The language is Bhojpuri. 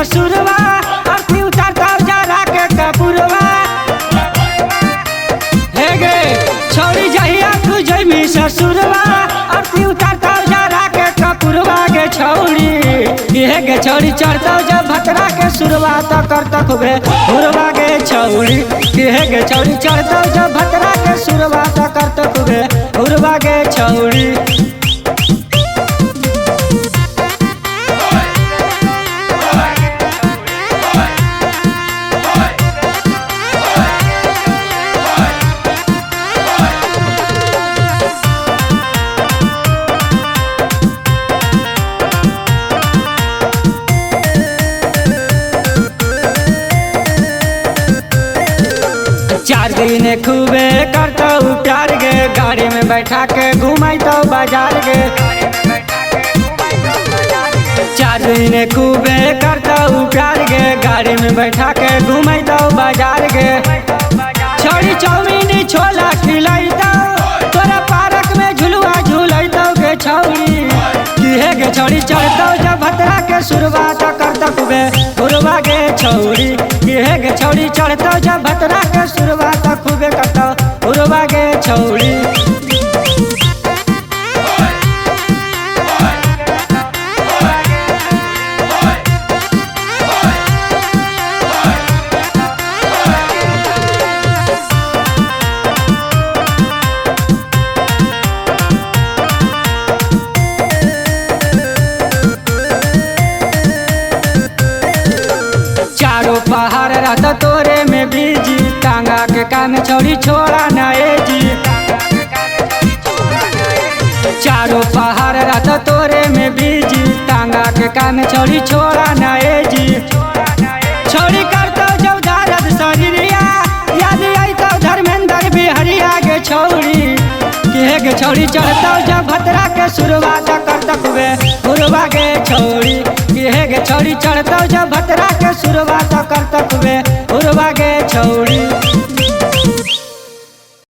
ससुरवा अर्थी उतारता जरा के कपूरवा हे गे छोड़ी जहिया तू जइमी ससुरवा अर्थी उतारता जरा के कपूरवा गे छौड़ी हे गे छोड़ी चढ़ता जब भतरा के सुरवा तो करता खूबे हुरवा गे छौड़ी हे गे छोड़ी चढ़ता जब भतरा के सुरवा तो करता खूबे हुरवा गे छौड़ी। चार दिन खूबे करता प्यार गे गाड़ी में बैठा के घुमाइतो बाजार गे चार दिन खूबे करता प्यार गे गाड़ी में बैठा के घुमाइतो बाजार गे छोड़ी चाउमीन छोला खिलाइतो तोरा पार्क में झुलुआ झुलाइतो गे छौड़ी हे गे छोड़ी चढ़तो जब भतरा के सुरवा तो करता खूबे हुरवा गे छौड़ी हे गे छोड़ी चढ़तो जब भतरा के सुरवा तो खूबे करता हुरवा गे छौड़ी। चारों पहाड़ रहता तोरे में बीजी टांगा के काम छोड़ी छोड़ा नए जी चारों पहाड़ रहता तोरे में बीजी टांगा के काम छोड़ी छोड़ा नए जी छोड़ी करता जब दर्द शरीरिया याद आई तो धर्मेंद्र बिहरिया गे छौड़ी हे गे छौड़ी चढ़ता जब भतरा के सुरवा तो करता खूबे हुरवा गे छौड़ी हे गे छौड़ी चढ़ता जब भतरा के सुरवा तो करता खूबे हुरवा गे छौड़ी।